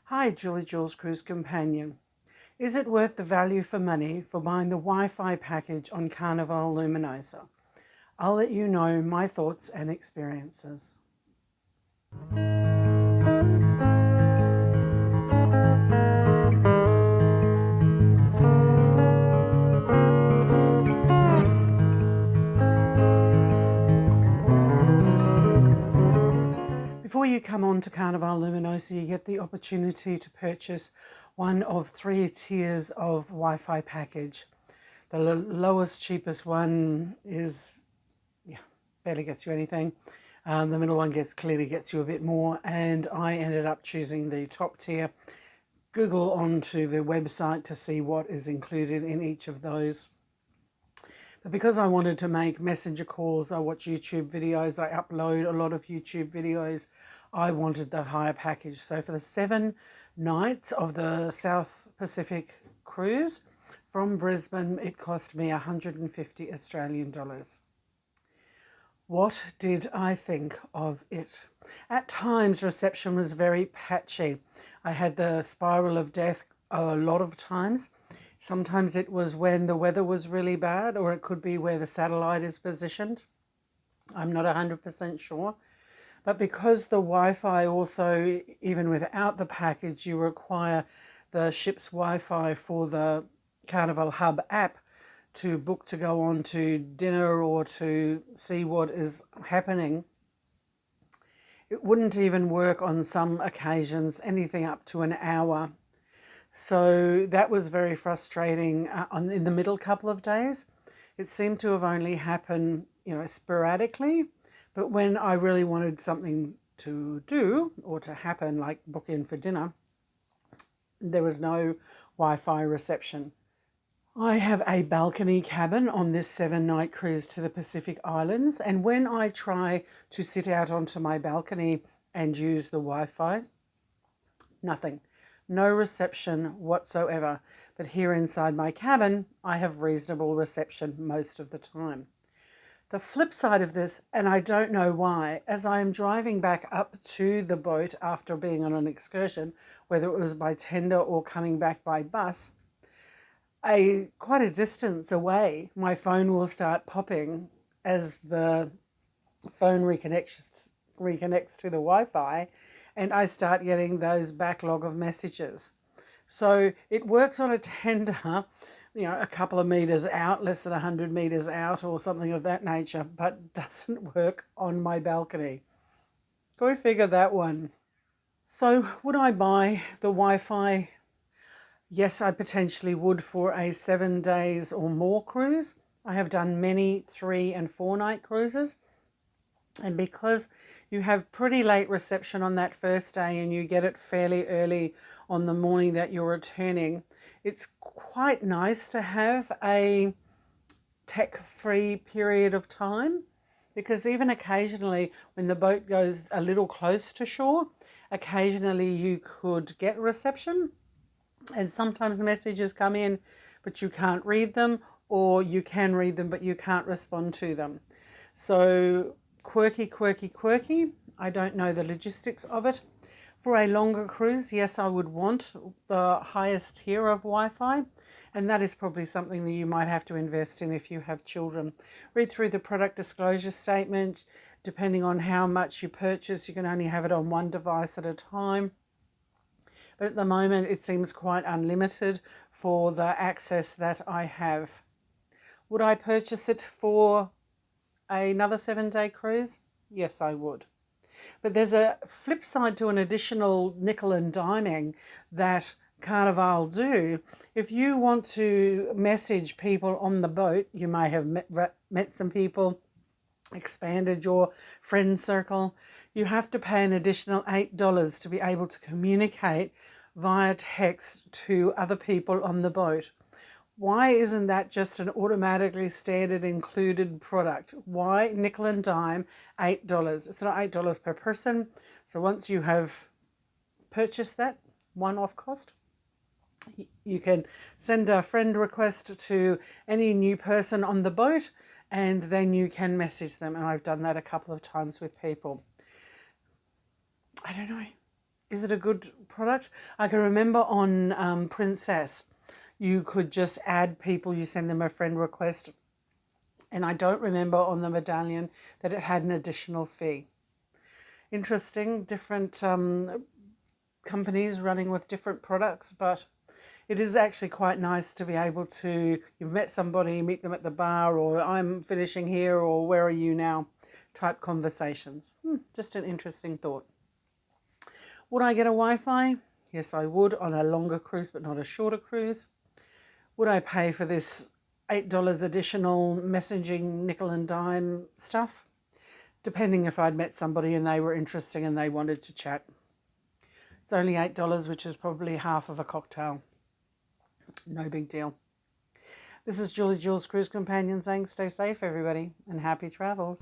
Hi, Julie Jules Cruise Companion. Is it worth the value for money for buying the Wi-Fi package on Carnival Luminosa? I'll let you know my thoughts and experiences. Before you come on to Carnival Luminosa, you get the opportunity to purchase one of 3 tiers of Wi-Fi package. The lowest, cheapest one is, barely gets you anything. The middle one clearly gets you a bit more, and I ended up choosing the top tier. Google onto the website to see what is included in each of those. But because I wanted to make messenger calls, I watch YouTube videos, I upload a lot of YouTube videos, I wanted the higher package. So for the 7 nights of the South Pacific cruise from Brisbane, it cost me 150 Australian dollars. What did I think of it? At times, reception was very patchy. I had the spiral of death a lot of times. Sometimes it was when the weather was really bad, or it could be where the satellite is positioned. I'm not 100% sure. But because the Wi-Fi also, even without the package, you require the ship's Wi-Fi for the Carnival Hub app to book to go on to dinner or to see what is happening. It wouldn't even work on some occasions, anything up to an hour. So that was very frustrating in the middle couple of days. It seemed to have only happened, sporadically. But when I really wanted something to do or to happen, like book in for dinner, there was no Wi-Fi reception. I have a balcony cabin on this 7-night cruise to the Pacific Islands, and when I try to sit out onto my balcony and use the Wi-Fi, nothing. No reception whatsoever. But here inside my cabin, I have reasonable reception most of the time. The flip side of this, and I don't know why, as I am driving back up to the boat after being on an excursion, whether it was by tender or coming back by bus, quite a distance away, my phone will start popping as the phone reconnects to the Wi-Fi, and I start getting those backlog of messages. So it works on a tender, a couple of meters out, less than 100 meters out or something of that nature, but doesn't work on my balcony. Go figure that one. So would I buy the Wi-Fi? Yes, I potentially would for a 7 days or more cruise. I have done many 3 and 4 night cruises. And because you have pretty late reception on that first day and you get it fairly early on the morning that you're returning, it's quite nice to have a tech-free period of time, because even occasionally when the boat goes a little close to shore, occasionally you could get reception, and sometimes messages come in but you can't read them, or you can read them but you can't respond to them. So quirky. I don't know the logistics of it. For a longer cruise, yes, I would want the highest tier of Wi-Fi, and that is probably something that you might have to invest in if you have children. Read through the product disclosure statement. Depending on how much you purchase, you can only have it on one device at a time. But at the moment, it seems quite unlimited for the access that I have. Would I purchase it for another 7-day cruise? Yes, I would. But there's a flip side to an additional nickel and diming that Carnival do. If you want to message people on the boat, you may have met some people, expanded your friend circle, you have to pay an additional $8 to be able to communicate via text to other people on the boat. Why isn't that just an automatically standard included product? Why nickel and dime $8? It's not $8 per person. So once you have purchased that one-off cost, you can send a friend request to any new person on the boat, and then you can message them. And I've done that a couple of times with people. I don't know. Is it a good product? I can remember on Princess, you could just add people, you send them a friend request. And I don't remember on the Medallion that it had an additional fee. Interesting, different companies running with different products, but it is actually quite nice to be able to, you've met somebody, meet them at the bar, or I'm finishing here, or where are you now, type conversations. Just an interesting thought. Would I get a Wi-Fi? Yes, I would on a longer cruise, but not a shorter cruise. Would I pay for this $8 additional messaging nickel and dime stuff? Depending if I'd met somebody and they were interesting and they wanted to chat. It's only $8, which is probably half of a cocktail. No big deal. This is Julie Jules Cruise Companion saying stay safe, everybody, and happy travels.